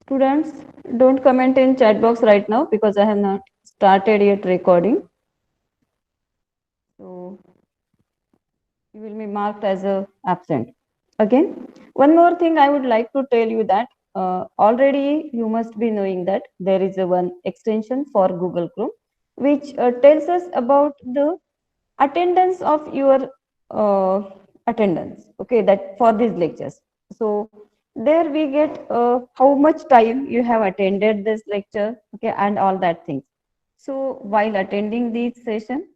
Students, don't comment in chat box right now because I have not started yet recording. So you will be marked as a absent. Again, one more thing I would like to tell you that already you must be knowing that there is a one extension for Google Chrome which tells us about the attendance of your uh, attendance. Okay, that for these lectures. So there we get how much time you have attended this lecture. Okay, and all that things. So while attending this session,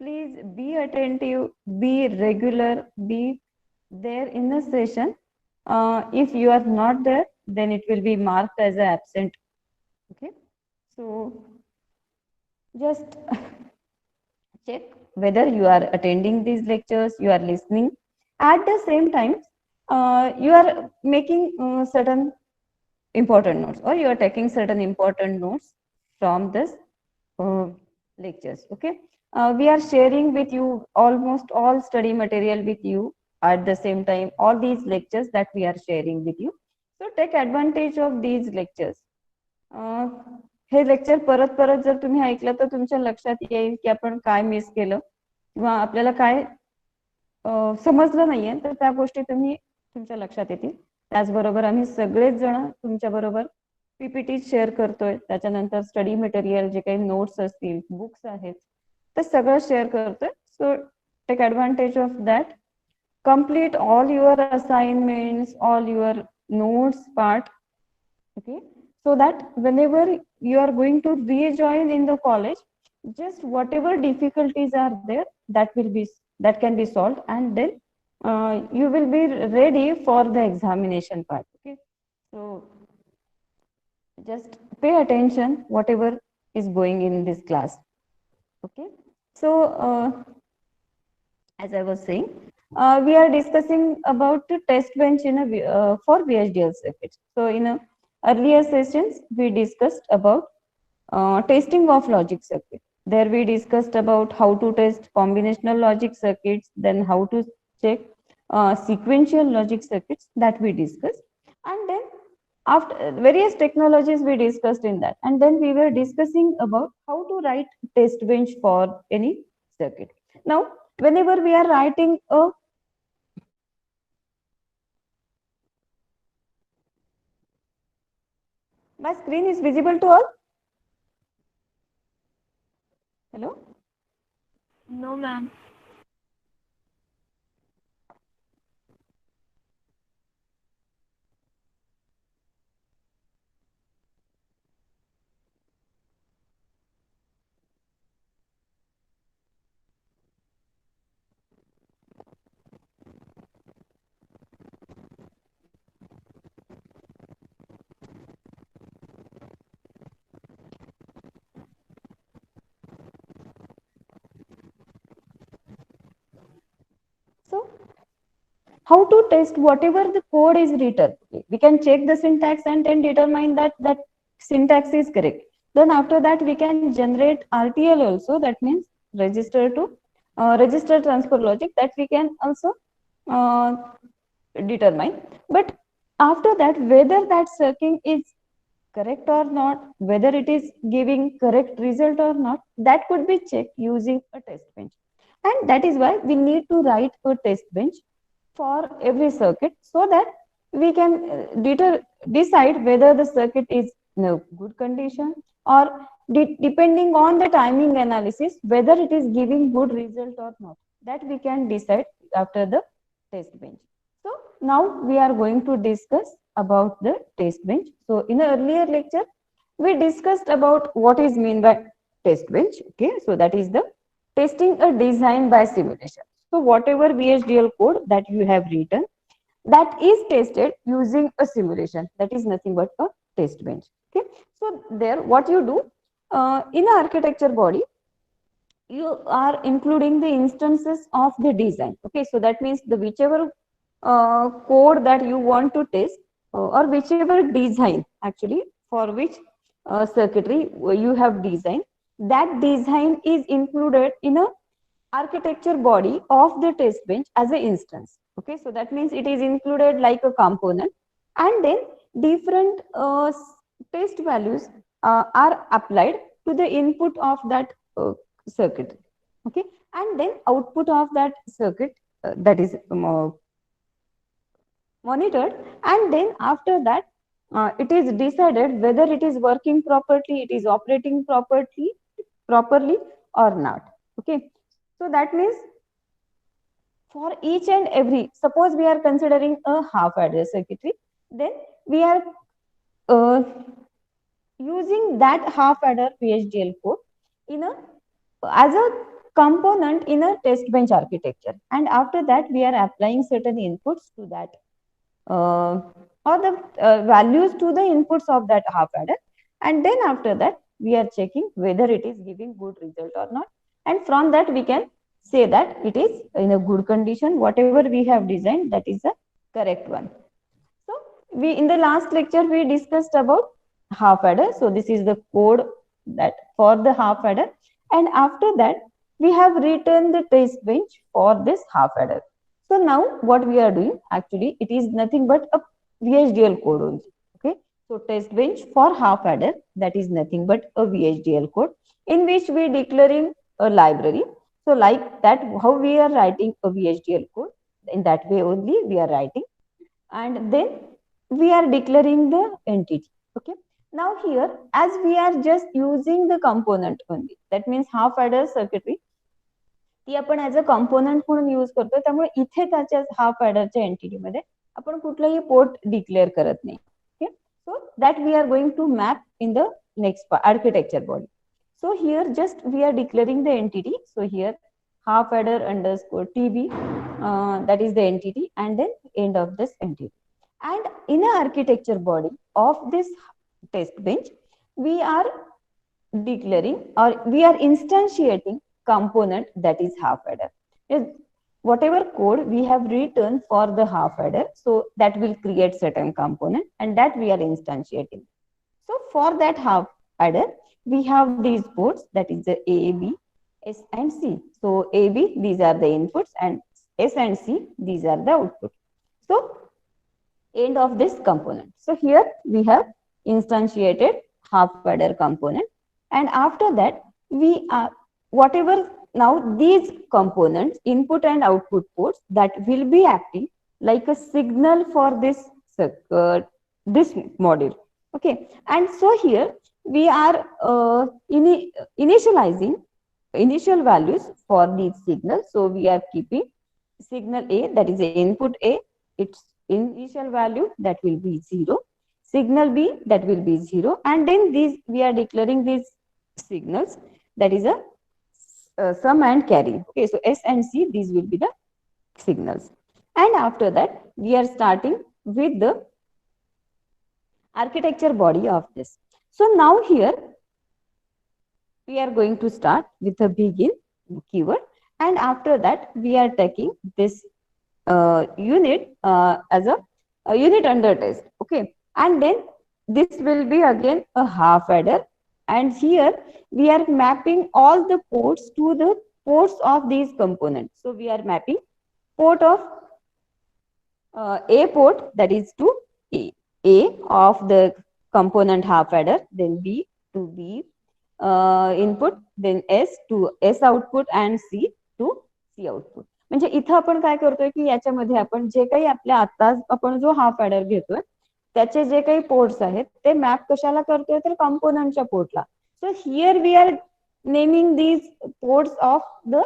please be attentive, be regular, be there in the session. If you are not there, then it will be marked as a absent. Okay, so just check whether you are attending these lectures, you are listening. At the same time, you are making certain important notes or you are taking certain important notes from this uh, lectures. Okay, we are sharing with you almost all study material with you at the same time, all these lectures that we are sharing with you. So take advantage of these lectures. हे lecture परत परत जर तुम्ही ऐकलं तर तुमच्या लक्षात येईल की आपण काय मिस केलं किंवा आपल्याला काय समजलं नाहीये, तर त्या गोष्टी तुम्ही तुमच्या लक्षात येतील. त्याचबरोबर आम्ही सगळेच जण तुमच्या बरोबर पीपीटी शेअर करतोय, त्याच्यानंतर स्टडी मटेरियल जे काही नोट्स असतील, बुक्स आहेत, ते सगळं शेअर करतोय. So take advantage of that. complete all your assignments, all your notes part. Okay, so that whenever you are going to rejoin in the college, just whatever difficulties are there, that can be solved, and then you will be ready for the examination part. Okay, so just pay attention whatever is going in this class. Okay, so as I was saying, we are discussing about the test bench in for VHDL circuits. So in earlier sessions, we discussed about testing of logic circuit. There we discussed about how to test combinational logic circuits, then how to check sequential logic circuits that we discussed, and then after various technologies we discussed in that, and then we were discussing about how to write test bench for any circuit. Now, whenever we are writing a my screen is visible to all. Hello. No, ma'am. So how to test whatever the code is written? We can check the syntax and then determine that that syntax is correct. Then after that we can generate RTL also. That means register transfer logic, that we can also uh, determine. But after that, whether that circuit is correct or not, whether it is giving correct result or not, that could be checked using a test bench. And that is why we need to write a test bench for every circuit so that we can decide whether the circuit is in a good condition, or depending on the timing analysis, whether it is giving good result or not. That we can decide after the test bench. So now we are going to discuss about the test bench. So in the earlier lecture, we discussed about what is mean by test bench. Okay, so that is the testing a design by simulation. So whatever VHDL code that you have written, that is tested using a simulation. That is nothing but a test bench. Okay, so there what you do in an architecture body, you are including the instances of the design. Okay, so that means the whichever code that you want to test, or whichever design actually for which circuitry you have designed, that design is included in a architecture body of the test bench as an instance. Okay, so that means it is included like a component, and then different test values are applied to the input of that circuit. Okay, and then output of that circuit that is monitored, and then after that it is decided whether it is working properly, it is operating properly or not. Okay, so that means for each and every, suppose we are considering a half adder circuitry, then we are uh, using that half adder VHDL code in a as a component in a test bench architecture, and after that we are applying certain inputs to that uh, or the values to the inputs of that half adder, and then after that we are checking whether it is giving good result or not, and from that we can say that it is in a good condition, whatever we have designed that is the correct one. So we, in the last lecture we discussed about half adder. So this is the code that for the half adder, and after that we have written the test bench for this half adder. So now what we are doing, actually it is nothing but a VHDL code only. Okay, so test bench for half adder, that is nothing but a VHDL code in which we declaring a library. So like that, how we are writing a VHDL code, in that way only we are writing, and then we are declaring the entity. Okay, now here as we are just using the component only, that means half adder circuitry ती आपण as a component म्हणून use करतो, त्यामुळे इथे त्याच्या half ऍडरच्या entity मध्ये आपण कुठलाही पोर्ट डिक्लेअर करत नाही. Okay, so that we are going to map in the next architecture body. So here just we are declaring the entity. So here half adder underscore TB, that is the entity, and then end of this entity. And in a architecture body of this test bench, we are declaring or we are instantiating component that is half adder. Whatever code we have written for the half adder, so that will create certain component and that we are instantiating. So for that half adder, we have these ports, that is the A, B, S and C. So A, B, these are the inputs, and S and C, these are the outputs. So end of this component. So here we have instantiated half adder component, and after that we are whatever now these components, input and output ports, that will be acting like a signal for this this module. Okay, and so here we are initializing initial values for these signals. So we are keeping signal A, that is the input A, its initial value that will be 0, signal B that will be 0, and then these we are declaring these signals, that is a sum and carry. Okay, so S and C, these will be the signals, and after that we are starting with the architecture body of this. So now here we are going to start with a begin keyword, and after that we are taking this unit as a unit under test. Okay, and then this will be again a half adder, and here we are mapping all the ports to the ports of these components. So we are mapping port of A port, that is to A of the component half adder, then B to B input, then S to S output, and C to C output. म्हणजे इथं आपण काय करतोय की याच्यामध्ये आपण जे काही आपल्या आता आपण जो हाफ ऍडर घेतोय त्याचे जे काही पोर्ट्स आहेत ते मॅप कशाला करतोय तर कंपोनंटच्या पोर्टला. So here we are naming these ports of the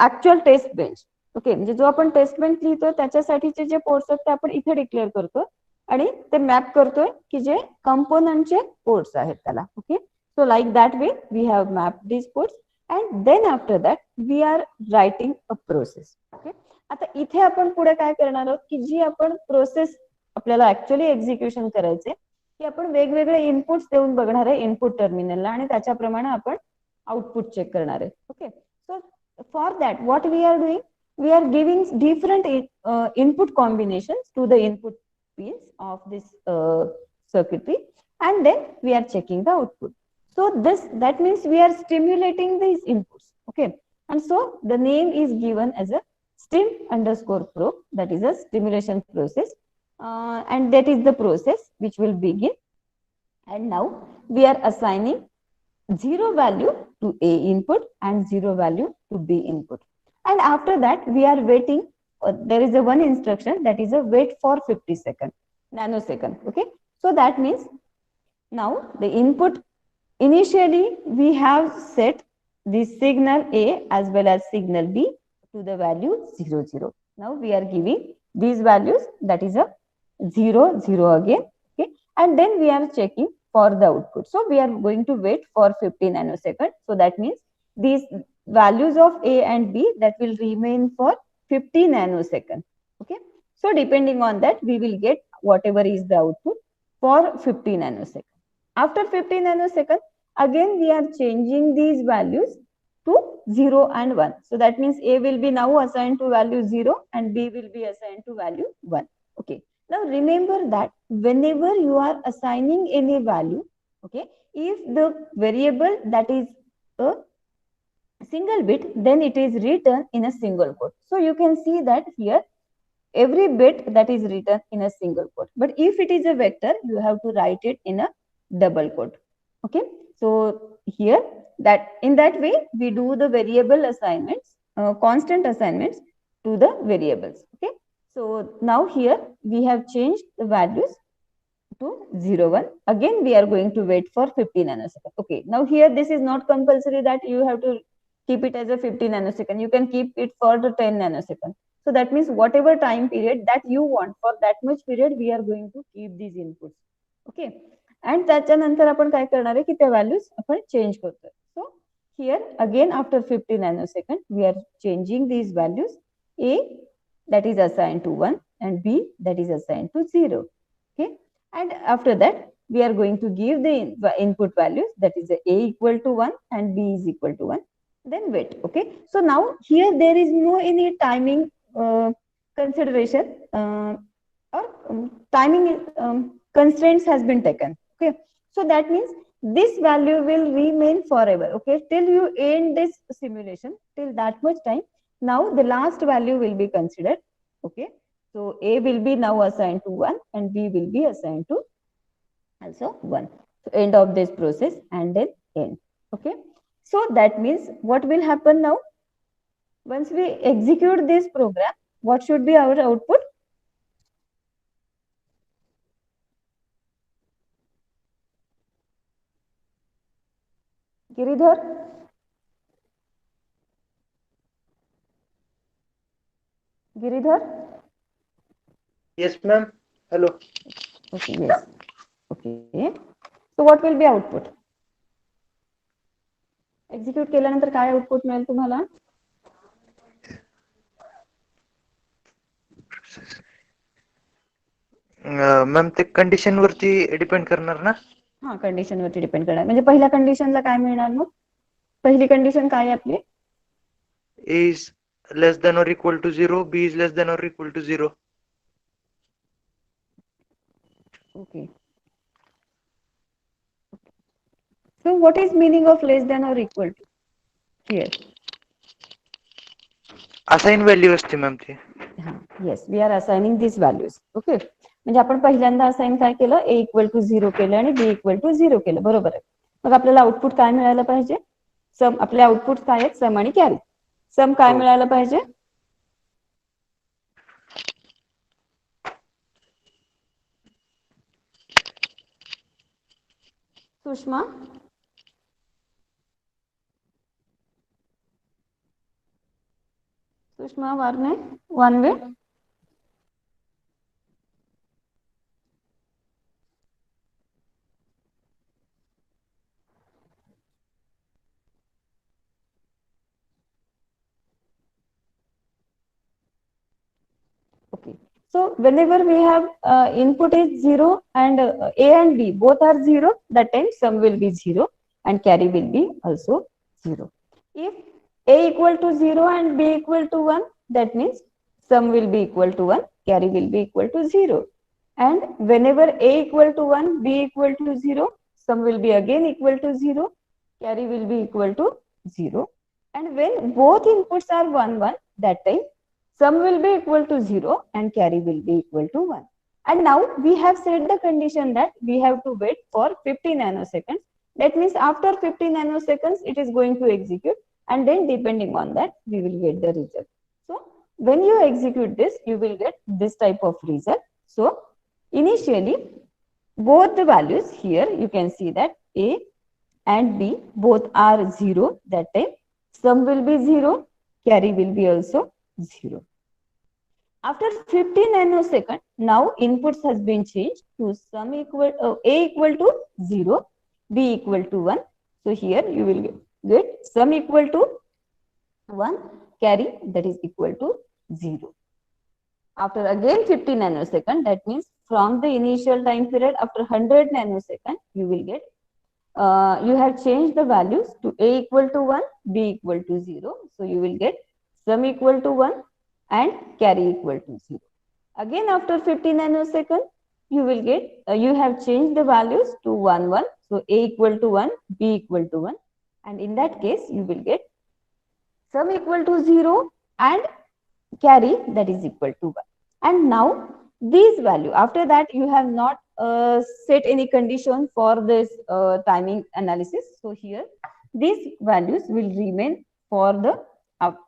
actual test bench. Okay, म्हणजे जो आपण टेस्ट बेंच लिहितो त्याच्यासाठीचे जे पोर्ट्स आहेत ते आपण इथे डिक्लेअर करतो आणि ते मॅप करतोय की जे कंपोनंटचे पोर्ट्स आहेत त्याला. Okay, so like that way we have map these ports, and then after that we are writing a process. Okay, आता इथे आपण पुढे काय करणार आहोत की जी आपण प्रोसेस आपल्याला ऍक्च्युअली एक्झिक्युशन करायचे की आपण वेगवेगळे इनपुट्स देऊन बघणार आहे इनपुट टर्मिनलला आणि त्याच्याप्रमाणे आपण आउटपुट चेक करणार आहे. Okay, so for that what we are doing, we are giving different input combinations to the input pins of this circuitry, and then we are checking the output. So that means we are stimulating these inputs. Okay, and so the name is given as a stim underscore probe, that is a stimulation process, and that is the process which will begin And now we are assigning 0 value to A input and 0 value to B input. And after that, we are waiting. There is a one instruction that is a wait for 50 seconds, nanosecond. Okay. So that means now the input, initially we have set the signal A as well as signal B to the value 0, 0. Now we are giving these values, that is a 0, 0 again. Okay. And then we are checking for the output. So we are going to wait for 50 nanoseconds. So that means these values of A and B that will remain for 50 nanoseconds. Okay. So depending on that, we will get whatever is the output for 50 nanoseconds. After 50 nanoseconds, again we are changing these values to 0 and 1. So that means A will be now assigned to value 0 and B will be assigned to value 1. Okay. Now remember that whenever you are assigning any value, okay, if the variable that is a single bit, then it is written in a single quote. So you can see that here every bit that is written in a single quote. But if it is a vector, you have to write it in a double quote. Okay. So here that in that way we do the variable assignments, constant assignments to the variables. Okay. So now here we have changed the values to 0, 1. Again, we are going to wait for 50 nanoseconds. Okay. Now here this is not compulsory that you have to keep it as a 50 nanosecond. You can keep it for the 10 nanoseconds. So that means whatever time period that you want, for that much period we are going to keep these inputs. Okay. And त्याच्यानंतर आपण काय करणार आहे की त्या values आपण change करतोय. So here again after 50 nanosecond we are changing these values. A that is assigned to 1 and B that is assigned to 0. Okay. And after that we are going to give the input values, that is A equal to 1 and B is equal to 1. Then wait. Okay. So now here there is no any timing consideration or timing constraints has been taken. Okay. So that means this value will remain forever. Okay. Till you end this simulation, till that much time. Now the last value will be considered. Okay. So A will be now assigned to 1 and B will be assigned to also 1. So end of this process and then end. Okay. So that means what will happen now? Once we execute this program, what should be our output? Giridhar? Giridhar? Yes, ma'am. Hello. Okay, yes. Okay. So what will be output? Execute केल्यानंतर काय output मिळेल तुम्हाला? Ma'am ते condition वरती depend करणार ना? हा, condition वरती डिपेंड करणार. म्हणजे पहिल्या कंडिशनला काय मिळणार मग? पहिली कंडिशन काय आहे आपली? A is less than or equal to 0, B is less than or equal to 0. Okay. So what is meaning of less than or equal to here? Assign value असते मॅम ती. हा, yes, we are assigning this values. Okay. म्हणजे आपण पहिल्यांदा assign काय केलं? A equal to 0 केलं आणि B इक्वल टू 0 केलं. बरोबर आहे. मग आपल्याला आउटपुट काय मिळायला पाहिजे? सम. आपले आउटपुट काय आहेत? सम आणि कॅरी. सम काय मिळायला पाहिजे? Sushma? Sushma Varne, one way. Okay. So whenever we have input is 0 and A and B both are 0, that time sum will be 0 and carry will be also 0. If A equal to 0 and B equal to 1, that means sum will be equal to 1, carry will be equal to 0. And whenever A equal to 1, B equal to 0, sum will be again equal to 0, carry will be equal to 0. And when both inputs are 1, 1, that time sum will be equal to 0 and carry will be equal to 1. And now we have set the condition that we have to wait for 50 nanoseconds. That means after 50 nanoseconds, it is going to execute, and then depending on that, we will get the result. So when you execute this, you will get this type of result. So initially, both the values here, you can see that A and B both are 0. That time sum will be 0, carry will be also 0. After 50 nanosecond, now inputs has been changed to sum equal A equal to 0, B equal to 1. So here you will get sum equal to 1, carry that is equal to 0. After again 50 nanosecond, that means from the initial time period after 100 nanosecond, you will get you have changed the values to A equal to 1, B equal to 0. So you will get sum equal to 1 and carry equal to 0. Again after 50 nanosecond, you will get, you have changed the values to 1, 1. So A equal to 1, B equal to 1. And in that case, you will get sum equal to 0 and carry that is equal to 1. And now these value, after that you have not set any condition for this timing analysis. So here these values will remain for the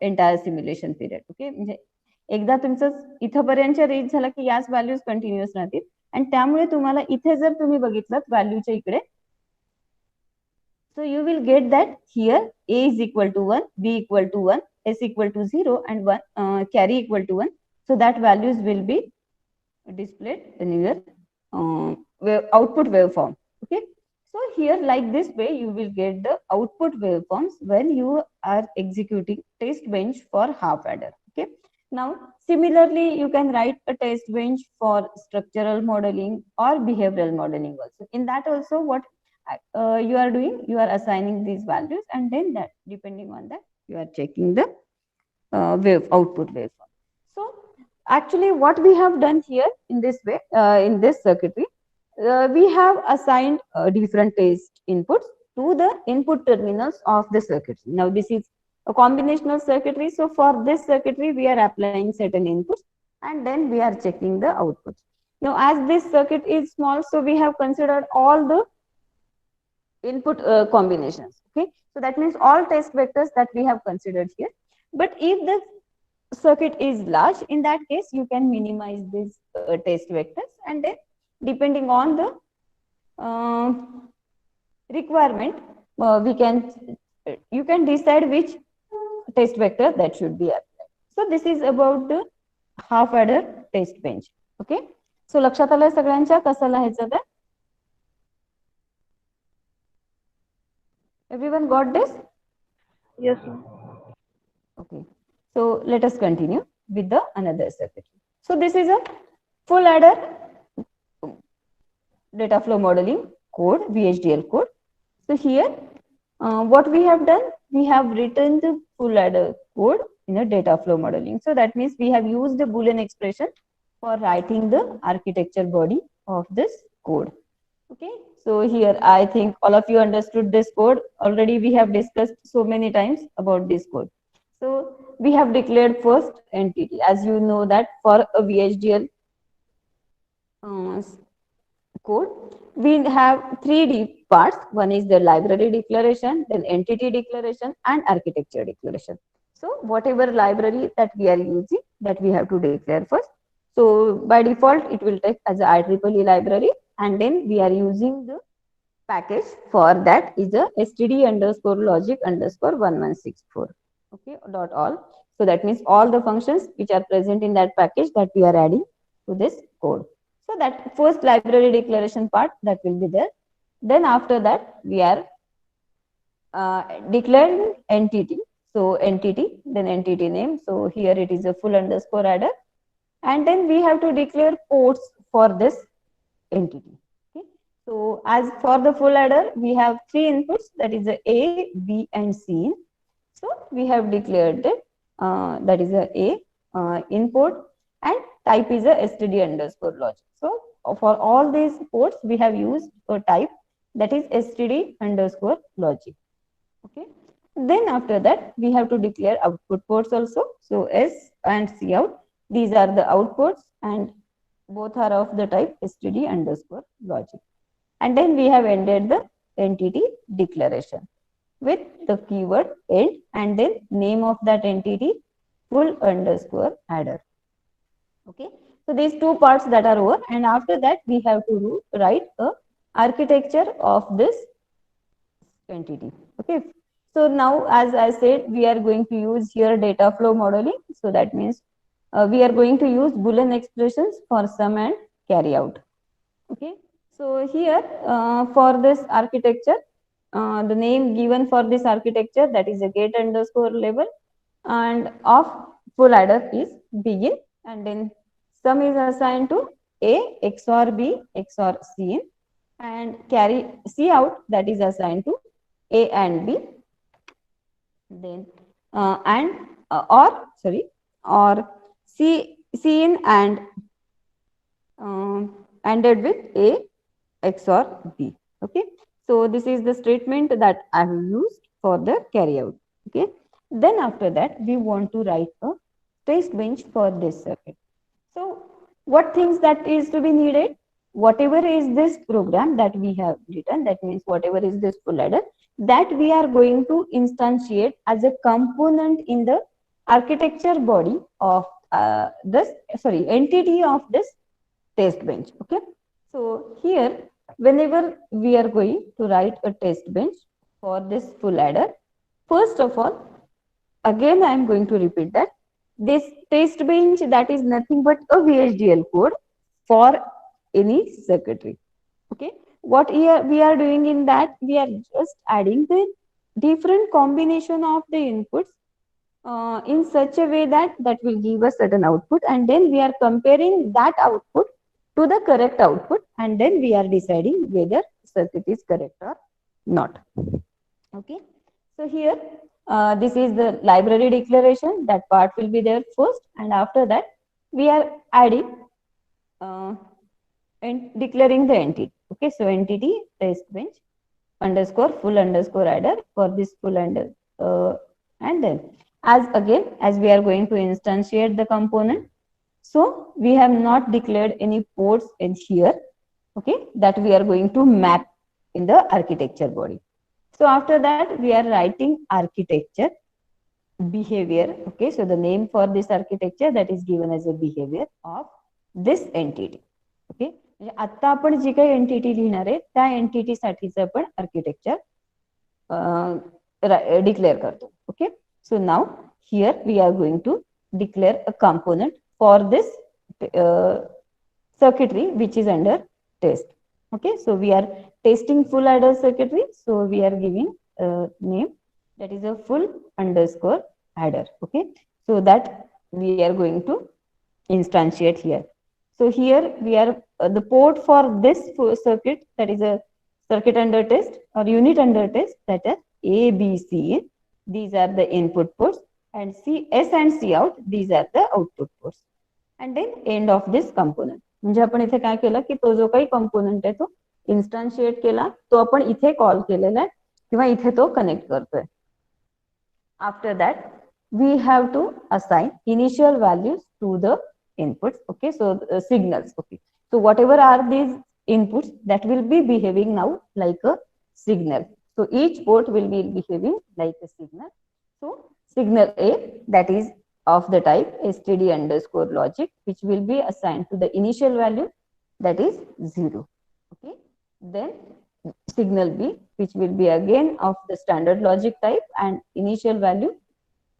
entire simulation period. Okay, म्हणजे एकदा तुमचं इथपर्यंत reach झालं की याच values continuous राहतील आणि त्यामुळे तुम्हाला इथे जर तुम्ही बघितलं व्हॅल्यूच्या इकडे, so you will get that here A is equal to 1, B equal to 1, S equal to 0 and 1 carry equal to 1. So that values will be displayed in your output waveform. Okay. So here like this way you will get the output waveforms when you are executing test bench for half adder. Okay. Now similarly you can write a test bench for structural modeling or behavioral modeling also. In that also what you are doing, you are assigning these values and then that depending on that you are checking the output waveform. So actually what we have done here in this way, in this circuitry, we have assigned different test inputs to the input terminals of the circuitry. Now this is a combinational circuitry. So for this circuitry we are applying certain inputs and then we are checking the outputs. Now as this circuit is small, so we have considered all the input combinations. Okay, so that means all test vectors that we have considered here. But if the circuit is large, in that case you can minimize these test vectors and then depending on the requirement we can you can decide which test vector that should be applied. So this is about the half adder test bench. Okay, so लक्षात आलं सगळ्यांच्या कसं लिहायचं ते? Everyone got this? Yes, ma'am. Okay, so let us continue with the another circuitry. So this is a full adder data flow modeling code, VHDL code. So here what we have done, we have written the full adder code in a data flow modeling. So that means we have used the Boolean expression for writing the architecture body of this code. Okay, so here I think all of you understood this code already. We have discussed so many times about this code. So we have declared first entity. As you know that for a VHDL code, we have three deep parts. One is the library declaration, then entity declaration and architecture declaration. So whatever library that we are using, that we have to declare first. So by default, it will take as a IEEE library, and then we are using the package for that is a std_logic_1164. Okay, .all. So that means all the functions which are present in that package that we are adding to this code. So that first library declaration part that will be there. Then after that we are declaring entity. So entity, then entity name. So here it is a full underscore adder. And then we have to declare ports for this entity. Okay. So as for the full adder, we have three inputs, that is A, B and C. So we have declared it, that is A input and type is a std_logic. So for all these ports, we have used a type that is std_logic. Okay. Then after that, we have to declare output ports also. So S and C out. These are the outputs and both are of the type std underscore logic. And then we have ended the entity declaration with the keyword end and then name of that entity full underscore adder. Okay, so these two parts that are over, and after that we have to write a architecture of this entity. Okay, so now as I said, we are going to use here data flow modeling. So that means we are going to use Boolean expressions for sum and carry out. Okay, so here for this architecture, the name given for this architecture, that is a get underscore label, and of full adder is begin, and then sum is assigned to a XOR b XOR c in, and carry c out, that is assigned to a and b, then and or sorry, or c in and ended with a XOR b. Okay, so this is the statement that I have used for the carry out. Okay, then after that we want to write a test bench for this circuit. So what things that is to be needed? Whatever is this program that we have written, that means whatever is this full adder, that we are going to instantiate as a component in the architecture body of this, sorry, entity of this test bench. Okay, so here whenever we are going to write a test bench for this full adder, first of all, again I am going to repeat that this test bench, that is nothing but a VHDL code for any circuitry. Okay, what we are doing in that, we are just adding the different combination of the inputs in such a way that that will give a certain output, and then we are comparing that output to the correct output, and then we are deciding whether circuit is correct or not. Okay, so here this is the library declaration, that part will be there first, and after that we are adding and declaring the entity. Okay, so entity test bench underscore full underscore adder for this full under, and then as we are going to instantiate the component, so we have not declared any ports in here. Okay, that we are going to map in the architecture body. So after that we are writing architecture behavior. Okay, so the name for this architecture, that is given as a behavior of this entity. Okay, म्हणजे आता आपण जी काही entity लिहिणार आहे त्या entity साठीच आपण architecture declare करतो. Okay, so now here we are going to declare a component for this circuitry which is under test. Okay, so we are testing full adder circuitry, so we are giving a name that is a full underscore adder. Okay, so that we are going to instantiate here. So here we are the port for this circuit, that is a circuit under test or unit under test, that is A, B, C. These are the input ports, and C, S and C out, these are the output ports. And then end of this component. म्हणजे आपण इथे काय केलं की तो जो काही component आहे तो इन्स्टन्शिएट केला, तो आपण इथे कॉल केलेला आहे किंवा इथे तो कनेक्ट करतोय. After that we have to assign initial values to the inputs. Okay, so signals. Okay, so whatever are these inputs, that will be behaving now like a signal. So each port will be behaving like a signal. So signal A, that is of the type std underscore logic, which will be assigned to the initial value, that is 0. Okay, then signal B, which will be again of the standard logic type and initial value,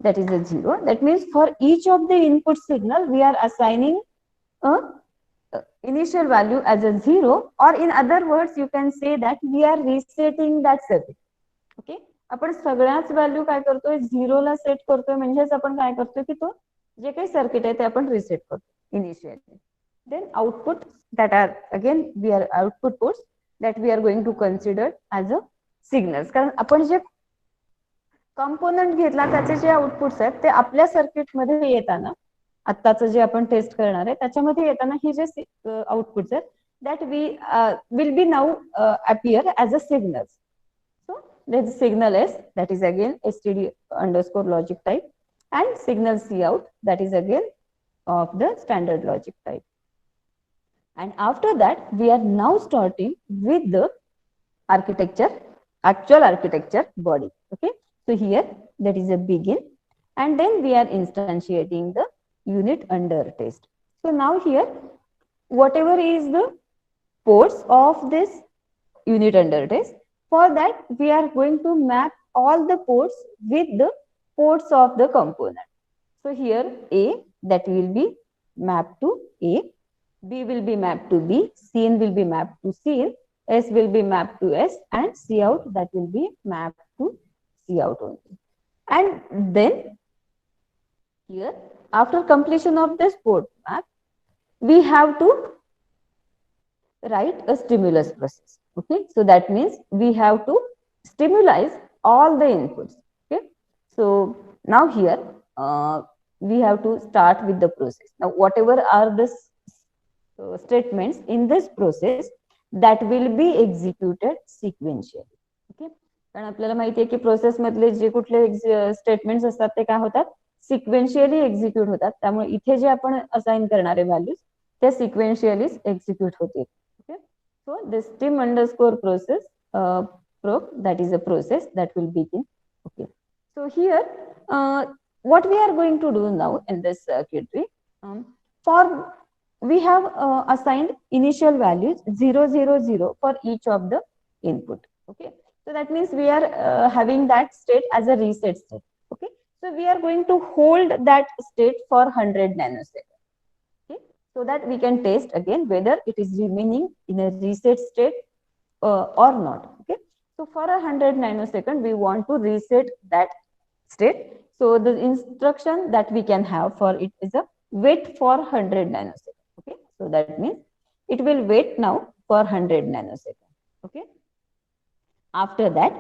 that is a 0. That means for each of the input signal we are assigning a initial value as a 0, or in other words you can say that we are resetting that circuit. Okay, आपण सगळ्याच value काय करतोय, 0 ला set करतोय, म्हणजेच आपण काय करतोय की तो जे काही सर्किट आहे ते आपण रिसेट करतो initially. Then output, that are again we are output ports that we are going to consider as a signals, कारण आपण जे कंपोनेंट घेतला त्याचे जे आउटपुट्स आहेत ते आपल्या सर्किट मध्ये येताना, आत्ताचं जे आपण टेस्ट करणार आहे त्याच्यामध्ये येताना ही जे आउटपुट्स आहेत that we will be now appear as a signals. So there is signal S, that is again std underscore logic type, and signal C out, that is again of the standard logic type. And after that, we are now starting with the architecture, actual architecture body. Okay. So here that is a begin, and then we are instantiating the unit under test. So now here, whatever is the ports of this unit under test, for that we are going to map all the ports with the ports of the component. So here A, that will be mapped to A, B will be mapped to B, Cin will be mapped to Cin, S will be mapped to S, and C out, that will be mapped to C out only. And then here, after completion of this port map, we have to write a stimulus process. Okay, so that means we have to stimulate all the inputs. Okay, so now here we have to start with the process. Now, whatever are the statements in this process, that will be executed sequentially. Okay, कारण आपल्याला माहिती आहे की process मधले जे कुठले statements असतात ते काय होतात, सिक्वेन्शियली एक्झिक्यूट होतात. त्यामुळे इथे जे आपण असाइन करणारे व्हॅल्यूज ते सिक्वेन्शियली एक्झिक्यूट होतील. Okay, so this stim underscore process proc, that is a process that will begin. Okay, so here what we are going to do now in this circuitry, for we have assigned initial values 0, 0, 0 for each of the input. Okay, so that means we are having that state as a reset state. Okay, so we are going to hold that state for 100 nanoseconds. Okay, so that we can test again whether it is remaining in a reset state or not. Okay, so for 100 nanosecond we want to reset that state. So the instruction that we can have for it is a wait for 100 nanoseconds. Okay, so that means it will wait now for 100 nanoseconds. Okay, after that,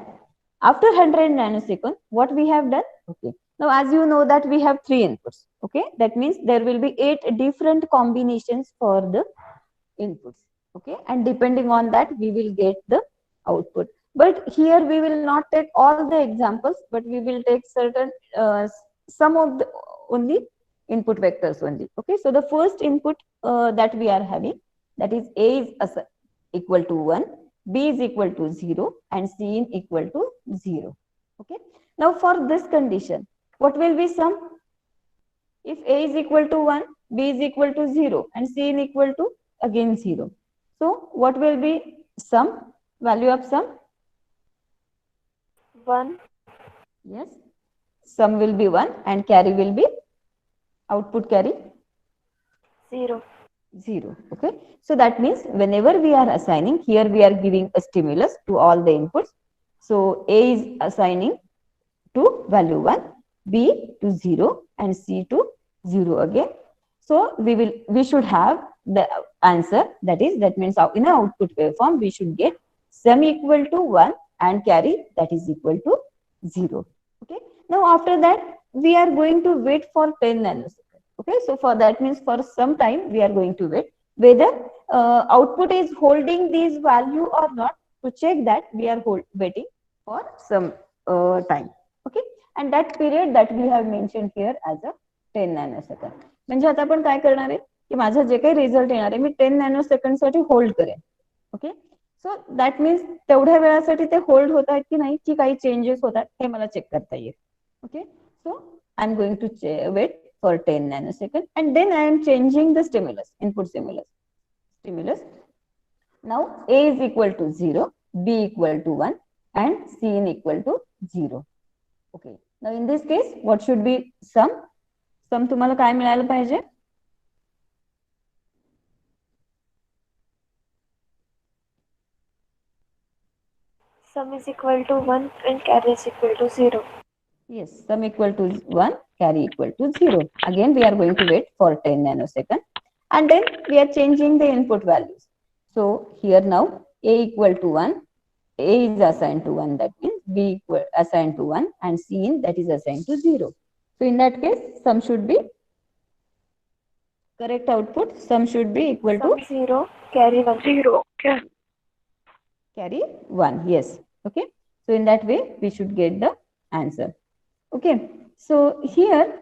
after 100 nanoseconds, what we have done? Okay, now as you know that we have 3 inputs. Okay, that means there will be 8 different combinations for the inputs. Okay, and depending on that we will get the output. But here we will not take all the examples, but we will take certain some of the only input vectors only. Okay, so the first input that we are having, that is A is equal to 1, B is equal to 0, and C in equal to 0. Okay, now for this condition, what will be sum? If A is equal to 1, B is equal to 0, and C in equal to again 0. So what will be sum? Value of sum? 1. Yes, sum will be 1 and carry will be, output carry? 0. 0. Okay, so that means whenever we are assigning, here we are giving a stimulus to all the inputs. So A is assigning to value 1, B to 0, and C to 0 again. So we should have the answer, that means in an output waveform we should get sum equal to 1 and carry that is equal to 0. Okay, now after that we are going to wait for 10 nanoseconds. Okay, so for that means for some time we are going to wait whether output is holding this value or not. To check that, we are waiting for some time. Okay, and that period that we have mentioned here as a 10 nanosecond. म्हणजे आता आपण काय करणार आहे की माझा जे काही result येणार आहे मी 10 नॅनोसेकंड साठी होल्ड करेन. ओके, सो दॅट मीन्स तेवढ्या वेळासाठी ते होल्ड होत आहेत की नाही, की काही चेंजेस होतात हे मला चेक करता येईल. Okay, so I am going to wait for 10 nanosecond, and then I am changing the stimulus, input stimulus. Now A is equal to 0, B equal to 1, and C in equal to 0. Okay, now in this case what should be sum? Sum तुम्हाला काय मिळायला पाहिजे? Sum is equal to 1 and carry is equal to 0. Yes, sum equal to 1, carry equal to 0. Again, we are going to wait for 10 nanosecond, and then we are changing the input values. So here now A equal to 1, A is assigned to 1, that means B equal assigned to 1, and C in that is assigned to 0. So in that case, sum should be correct output. Sum should be equal to Sum 0, carry 1. 0. Carry 1. Yes. Okay. So in that way, we should get the answer. Okay, so here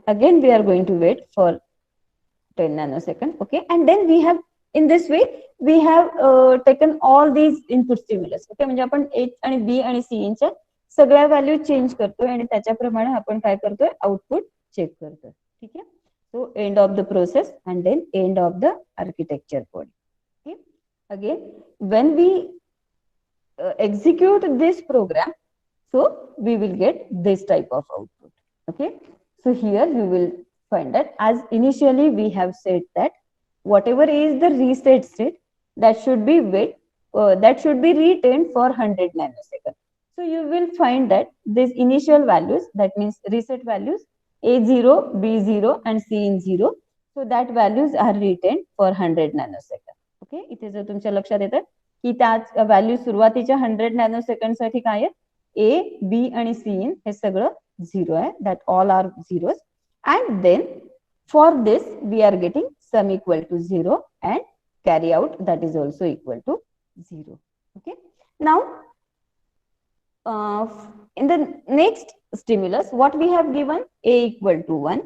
again we are going to wait for 10 nanosecond. Okay, and then we have, in this way we have taken all these input stimulus. Okay, म्हणजे आपण A आणि B आणि C च्या सगळ्या value change करतोय आणि त्याच्याप्रमाणे आपण काय करतोय, आउटपुट चेक करतोय. ठीक आहे. So end of the process and then end of the architecture code. Okay. Again, when we execute this program, so we will get this type of output. Okay. So here you will find that as initially we have said that whatever is the reset state, that should be that should be retained for 100 nanoseconds. So you will find that these initial values, that means reset values A0, B0 and C0. So that values are retained for 100 nanoseconds. Okay. इथे जर तुमच्या लक्षात येतं की त्याच value सुरुवातीच्या 100 नॅनोसेकंड साठी काय आहे, A, B आणि C हे सगळं 0 आहे, that all are zeros. And then for this we are getting sum equal to 0 and carry out that is also equal to 0. Okay. Now in the next stimulus, what we have given, A equal to 1,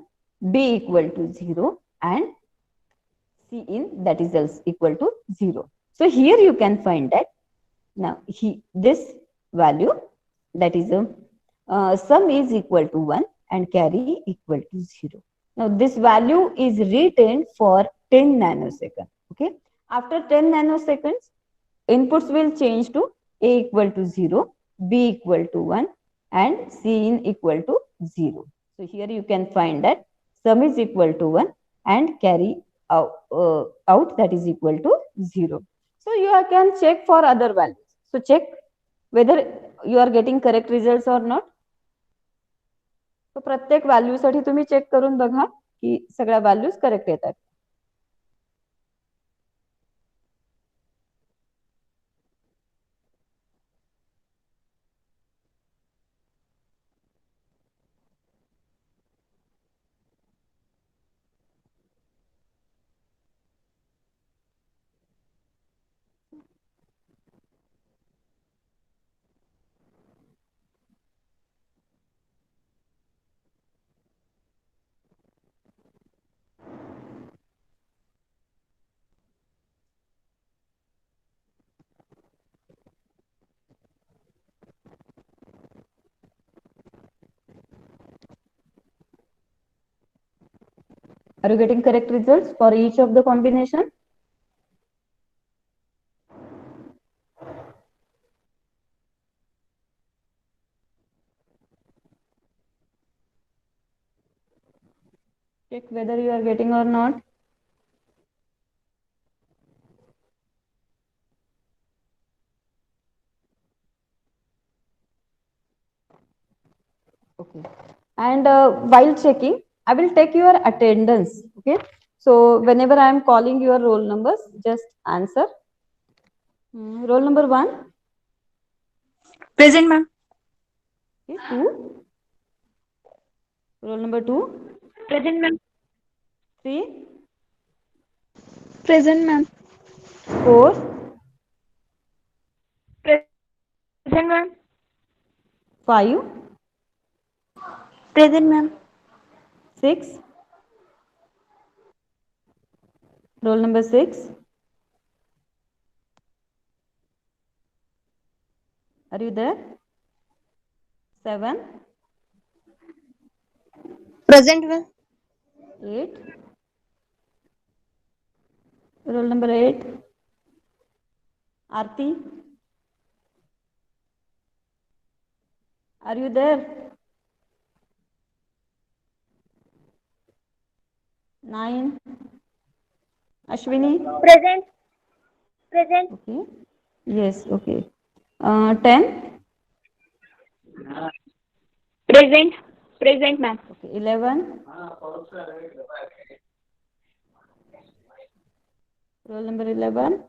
B equal to 0 and C in that is also equal to 0. So here you can find that now this value, that is sum is equal to 1 and carry equal to 0. Now this value is retained for 10 nanoseconds. Okay. After 10 nanoseconds, inputs will change to A equal to 0, B equal to 1 and C in equal to 0. So here you can find that sum is equal to 1 and carry out that is equal to 0. So you can check for other values. So check whether you are getting correct results or not. So प्रत्येक value साठी तुम्ही check करून बघा की सगळ्या values correct येतात. Are you getting correct results for each of the combination? Check whether you are getting or not. Okay. And while checking, I will take your attendance. Okay. So whenever I am calling your roll numbers, just answer. Roll number 1. Present, ma'am. Okay, 2. Roll number 2. Present, ma'am. 3. Present, ma'am. 4. Present, ma'am. 5. Present, ma'am. 6. Roll number 6. Are you there? 7. Present, ma'am. 8. Roll number 8. Aarti. Are you there? 9. Ashwini. Present. Present. Okay. Yes. Okay. 10. Present. Present, ma'am. Okay. 11. Roll number 11.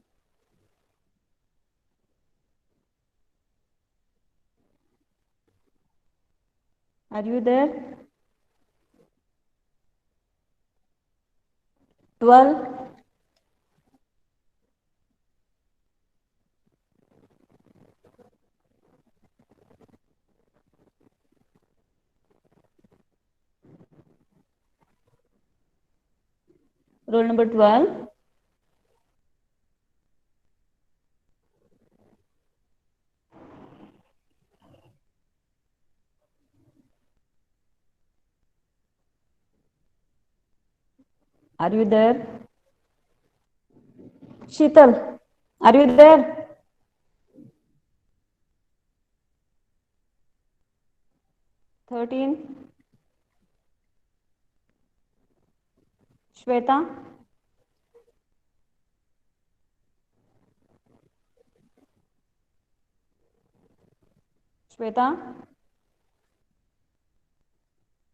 Are you there? 12. Roll number 12. Are you there? Sheetal, are you there? Thirteen. Shweta. Shweta.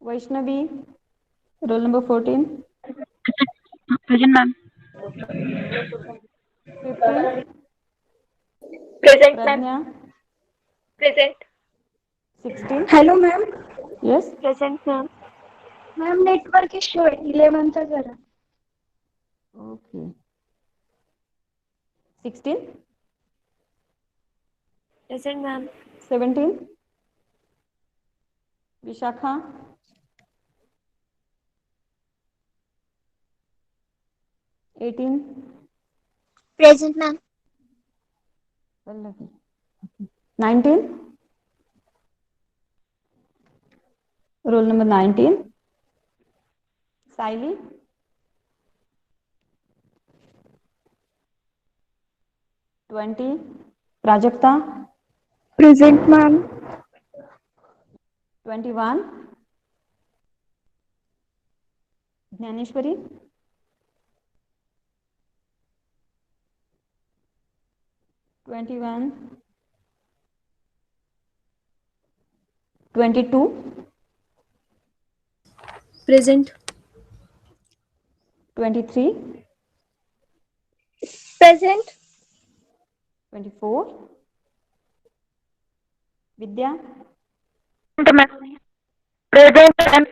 Vaishnavi. Roll number 14. Present, ma'am. 15. Present, ma'am. Pradnya. Present. 16. Hello, ma'am. Yes. Present, ma'am. Ma'am, network issue आहे 11 चा जरा. Okay. 16. Present, ma'am. 17. Vishakha. 18. Present, ma'am. Pallavi. 19. Roll number 19. Saili. 20. Prajakta. Present, ma'am. 21. Jnaneshwari. 21. 22. Present. 23. Present. 24. Vidya. Present, ma'am.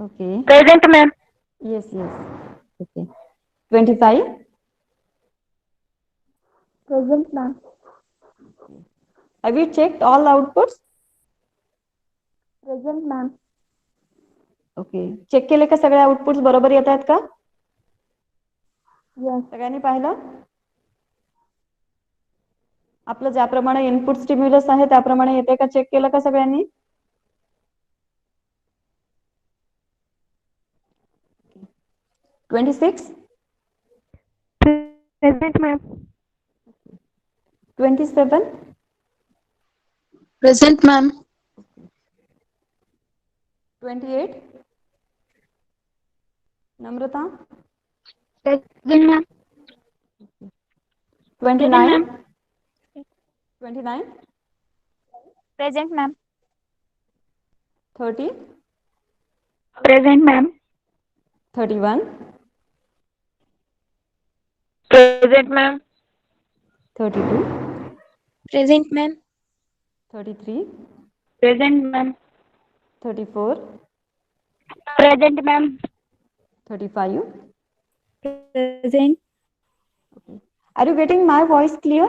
Okay. Present, ma'am. Yes, yes. Okay. 25. Present, ma'am. Have you checked all outputs? Present, ma'am. Okay. Check केले का सगळे outputs बरोबर येत आहेत का? Yes. सगळ्यांनी पाहिलं? आपलं ज्याप्रमाणे इनपुट स्टिम्युलस आहे त्याप्रमाणे येते का? चेक केलं का सगळ्यांनी? $26. Present, ma'am. 27. Present, ma'am. 28. Namrata. Present, ma'am. 29. 29. Present, ma'am. 30. Present, ma'am. 31. Present, ma'am. 32. Present, ma'am. 33. Present, ma'am. 34. Present, ma'am. 35. Present. Are you getting my voice clear?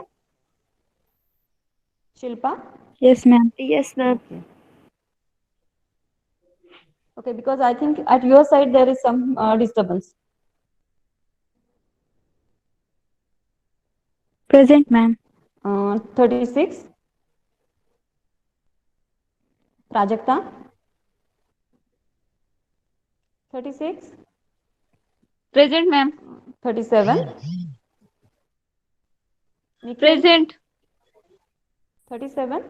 Shilpa? Yes, ma'am. Yes, ma'am. Okay. Okay, because I think at your side there is some disturbance. Present, ma'am. 36. Prajakta. 36. Present, ma'am. 37. Nikhil. Present. 37.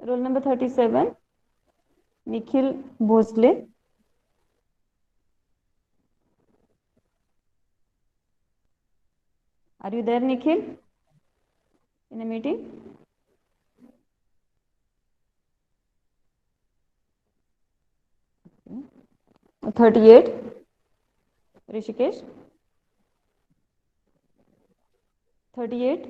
Roll number 37. Nikhil Bhosle. Are you there, Nikhil? In a meeting? Okay. 38. Rishikesh. 38.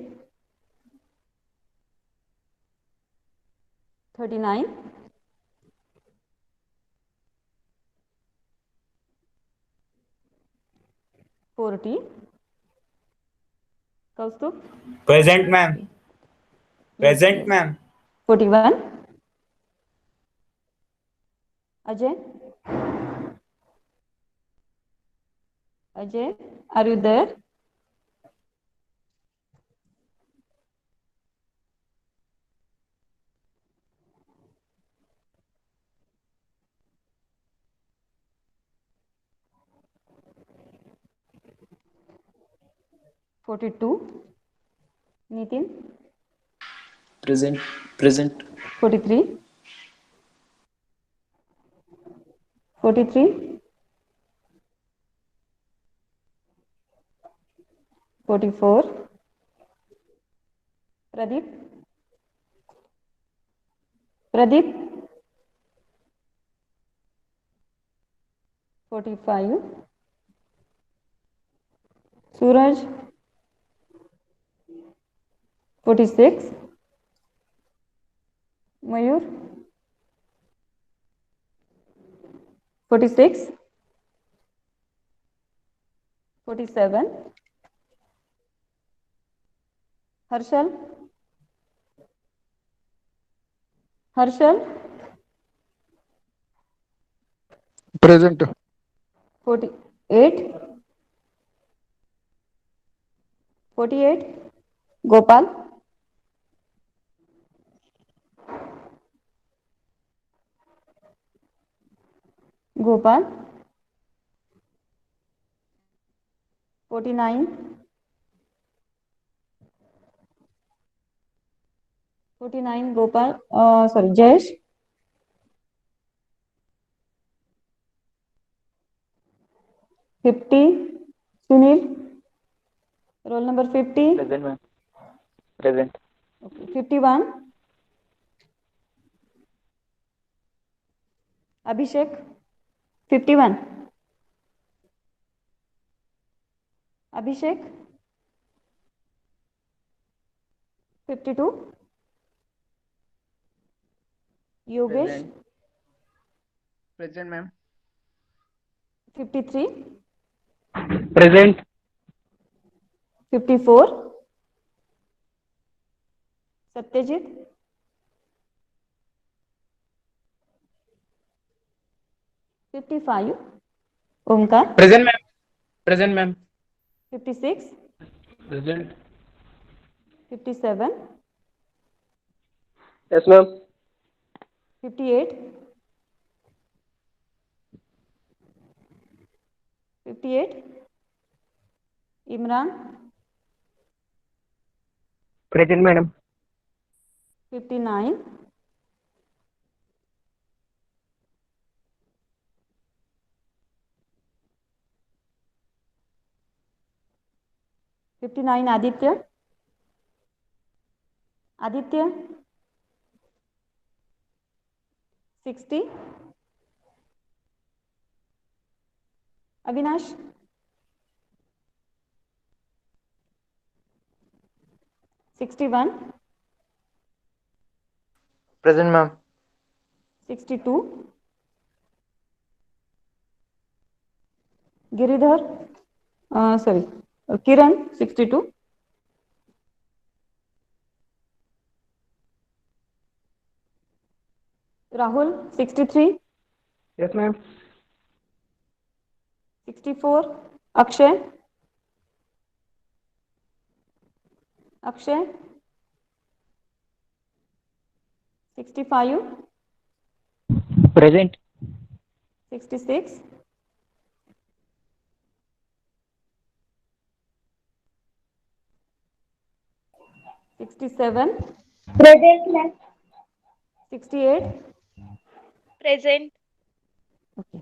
39. 40. Kaustubh. Present, ma'am. Present, Yes. ma'am. 41. Ajay. Ajay, are you there? (42). Nitin? Present. Present. (43). 43. 44. Pradeep? Pradeep? 45. Suraj? 46. Mayur? 46. 47. Harshal? Harshal? Present. 48. 48. Gopal? Gopal? 49. 49. Gopal? Sorry, Jayesh? 50. Sunil? Roll number 50. Present, ma'am. Present. Okay. 51. Abhishek? 51. Abhishek? 52. Yogesh? Present, ma'am. 53. Present. 54. Satyajit? 55. Omkar? Present, ma'am. Present, ma'am. 56. Present. 57. Yes, ma'am. 58. 58. Imran? Present, madam. 59. 59. Aditya? Aditya? 60. Avinash? 61. Present, ma'am. 62. Giridhar? Sorry. Kiran? 62. Rahul? 63. Yes, ma'am. 64. Akshay? Akshay? 65. Present. 66. 67. Present, ma'am. 68. Present. Okay.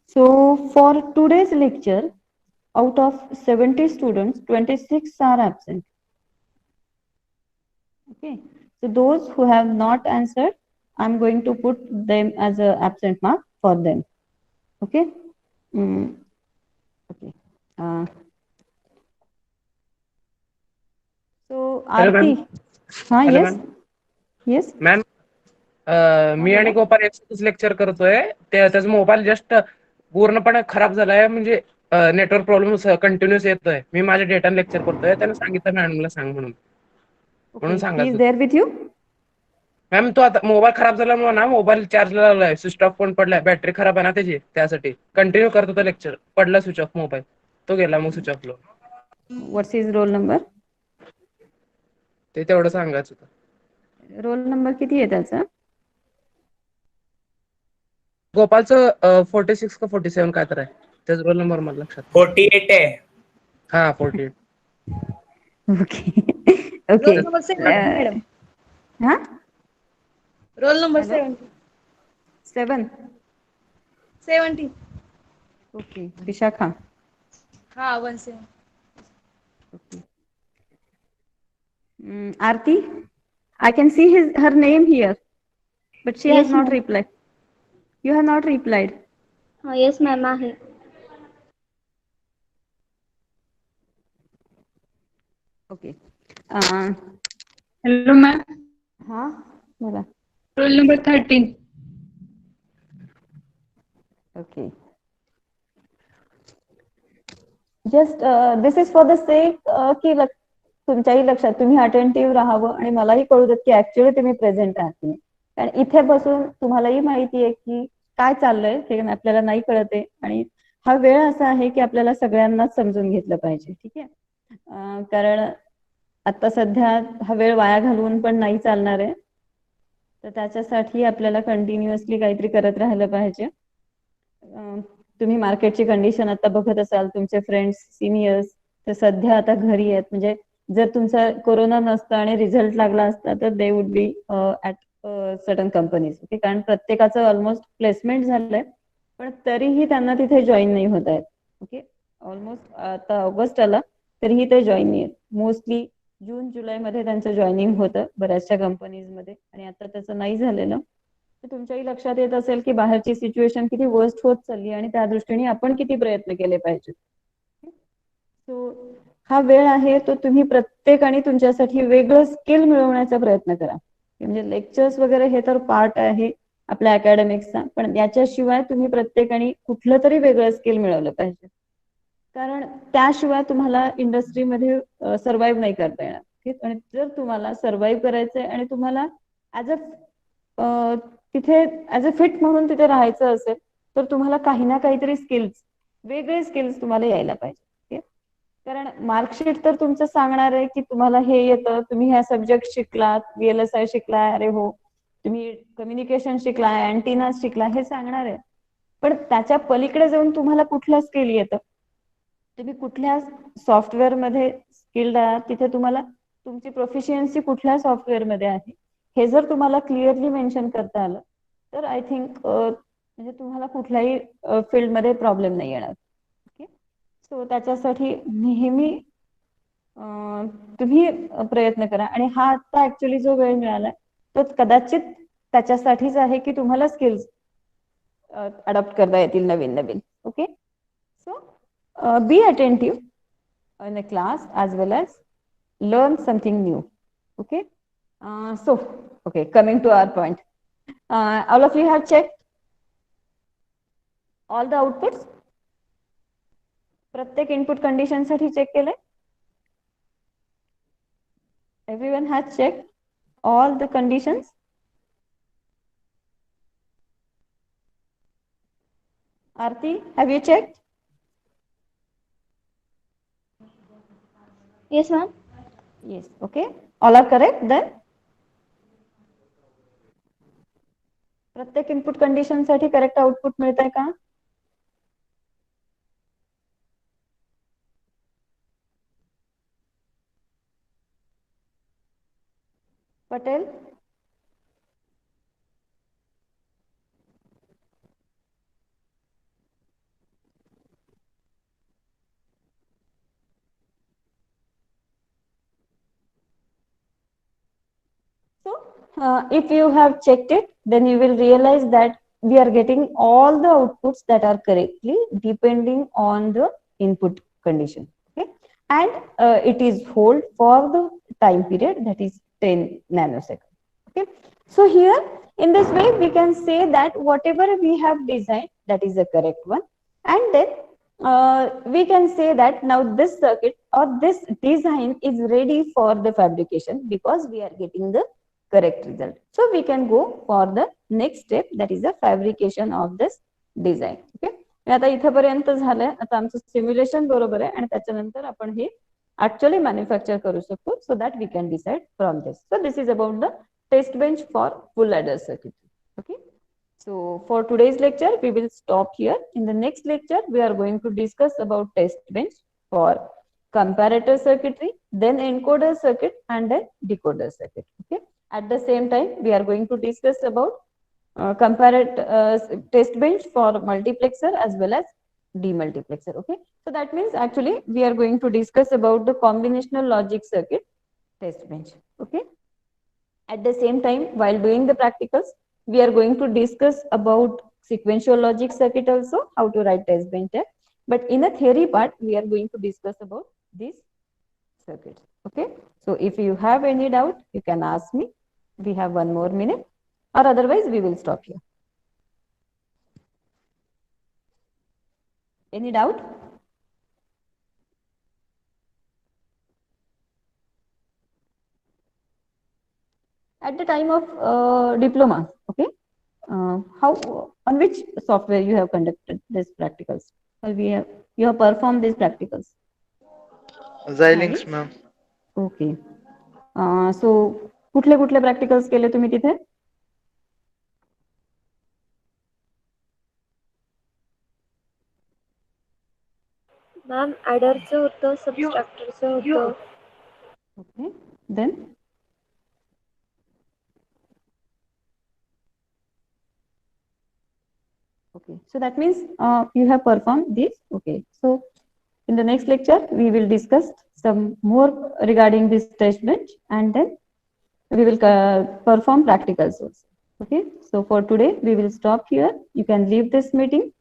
So for today's lecture, out of 70 students, 26 are absent. Okay. So those who have not answered, I'm going to put them as a absent mark for them. Okay. Okay. So Hello, Aarti. ma'am. हाँ Hello, yes. ma'am. Yes. Ma'am मी आणि बोला. गोपाल एकच lecture करतोय. त्याचा mobile just पूर्णपणे खराब झालाय, म्हणजे नेटवर्क प्रॉब्लेम कंटिन्युअस येतोय. मी माझ्या डेटा लेक्चर करतोय, त्याने सांगितलं मॅडमला सांग म्हणून Okay. He is सांगायचं. there with you. मॅम तो आता मोबाईल खराब झाल्यामुळे ना मोबाईल चार्जला लावलाय, स्विच ऑफ पण पडलाय, बॅटरी खराब आहे ना त्याची, त्यासाठी कंटिन्यू करत होता लेक्चर, पडला स्विच ऑफ मोबाईल, तो गेला मग switch ऑफला. What's his roll number? ते तेवढं सांगायचं होतं. रोल नंबर किती आहे त्याचा? गोपालचं 46 का 47 काय तर आहे, त्याचा रोल नंबर मला लक्षात नाही. 48 आहे. हा 48. ओके. ओके. मॅडम हा roll number Hello? 7. 70. Okay. Vishakha. हा 17. Okay. Aarti, I can see her name here, but she has Yes, not ma'am. replied. You have not replied. Yes ma'am आहे. Okay. Hello ma'am. हाँ बोला. Roll number 13. Okay. Just this is for the sake की तुमच्याही लक्षात तुम्ही attentive राहावं आणि मलाही कळू देत की ऍक्च्युअली तुम्ही प्रेझेंट आहात की नाही. कारण इथे बसून तुम्हालाही माहिती आहे की काय चाललंय हे आपल्याला नाही कळत आहे, आणि हा वेळ असा आहे की आपल्याला सगळ्यांनाच समजून घेतलं पाहिजे. ठीक आहे. कारण आता सध्या हा वेळ वाया घालवून पण नाही चालणार आहे, तर त्याच्यासाठी आपल्याला कंटिन्युअसली काहीतरी करत राहिलं पाहिजे. तुम्ही मार्केटची कंडिशन आता बघत असाल, तुमचे फ्रेंड्स सिनियर्स ते सध्या आता घरी आहेत. म्हणजे जर तुमचा कोरोना नसता आणि रिझल्ट लागला असता तर they would be at certain companies. Okay. कारण प्रत्येकाचं ऑलमोस्ट प्लेसमेंट झालंय, पण तरीही त्यांना तिथे जॉईन नाही होत आहेत. ओके. ऑलमोस्ट आता ऑगस्ट आला तरीही ते जॉईन नाही आहेत. मोस्टली जून जुलैमध्ये त्यांचं जॉईनिंग होतं बऱ्याचशा कंपनीजमध्ये, आणि आता त्याचं नाही झालेलं. तुमच्याही लक्षात येत असेल की बाहेरची सिच्युएशन किती वर्स्ट होत चालली आणि त्या दृष्टीने आपण किती प्रयत्न केले पाहिजेत. सो हा वेळ आहे तो तुम्ही प्रत्येकाने तुमच्यासाठी वेगळं स्किल मिळवण्याचा प्रयत्न करा. म्हणजे लेक्चर्स वगैरे हे तर पार्ट आहे आपल्या अकॅडमिक्सचा, पण याच्याशिवाय तुम्ही प्रत्येकाने कुठलं तरी वेगळं स्किल मिळवलं पाहिजे. कारण त्याशिवाय तुम्हाला इंडस्ट्रीमध्ये सर्व्हाइव्ह नाही करता येणार. ठीक. आणि जर तुम्हाला सर्व्हाइव्ह करायचंय आणि तुम्हाला ऍज अ तिथे ऍज अ फिट म्हणून तिथे राहायचं असेल तर तुम्हाला काही ना काहीतरी स्किल्स, वेगळे स्किल्स तुम्हाला यायला पाहिजे. कारण मार्कशीट तर तुमचं सांगणार आहे की तुम्हाला हे येतं, तुम्ही ह्या सब्जेक्ट शिकलात, VLSI शिकलाय, अरे हो तुम्ही कम्युनिकेशन शिकलाय, अँटिना शिकलाय, हे सांगणार आहे. पण त्याच्या पलीकडे जाऊन तुम्हाला कुठलं स्किल येतं, तुम्ही कुठल्या सॉफ्टवेअर मध्ये स्किल्ड आहात, तिथे तुम्हाला तुमची प्रोफिशियन्सी कुठल्या सॉफ्टवेअर मध्ये आहे, हे जर तुम्हाला क्लिअरली मेन्शन करता आलं तर आय थिंक म्हणजे तुम्हाला कुठल्याही फील्डमध्ये प्रॉब्लेम नाही येणार. ओके. सो त्याच्यासाठी नेहमी तुम्ही प्रयत्न करा. आणि हा आता ऍक्च्युअली जो वेळ मिळालाय तो कदाचित त्याच्यासाठीच आहे की तुम्हाला स्किल्स अडॉप्ट करता येतील नवीन नवीन. Okay. So be attentive in a class as well as learn something new. Okay. So okay, coming to our point, all of you have checked all the outputs. प्रत्येक इनपुट कंडिशन साठी check केलंय. Everyone has checked all the conditions. Aarti, have you checked? Yes ma'am. Yes. Okay. All are correct then? प्रत्येक input condition साठी correct output मिळत आहे का? Patel. So if you have checked it, then you will realize that we are getting all the outputs that are correctly depending on the input condition. Okay, and it is hold for the time period that is 10 nanoseconds. Okay, so here in this way we can say that whatever we have designed, that is the correct one, and then we can say that now this circuit or this design is ready for the fabrication because we are getting the correct result. So we can go for the next step, that is the fabrication of this design. Okay, आता इथपर्यंत झालंय. आता आमचं simulation बरोबर आहे आणि त्याच्यानंतर आपण हे ऍक्च्युअली मॅन्युफॅक्चर करू शकतो, so that we can decide from this. So this is about the test bench for full ladder circuit. Okay, so for today's lecture we will stop here. In the next lecture we are going to discuss about test bench for comparator circuitry, then encoder circuit, and then decoder circuit. Okay, at the same time we are going to discuss about test bench for multiplexer as well as demultiplexer. Okay, so that means actually we are going to discuss about the combinational logic circuit test bench. Okay, at the same time while doing the practicals we are going to discuss about sequential logic circuit also, how to write test bench test. But in the theory part we are going to discuss about these circuits. Okay, so if you have any doubt you can ask me. We have 1 more minute, or otherwise we will stop here. Any doubt? At the time of diploma, okay, how, on which software you have conducted these practicals? You have performed these practicals. Xilinx ma'am. Okay, so कुठले कुठले practicals केले तुम्ही तिथे? Ma'am ॲडरचं होतं, सबस्ट्रॅक्टरचं होतं. Okay, then okay, so that means you have performed this. Okay, so in the next lecture we will discuss some more regarding this test bench, and then we will perform practicals also. Okay, so for today we will stop here. You can leave this meeting.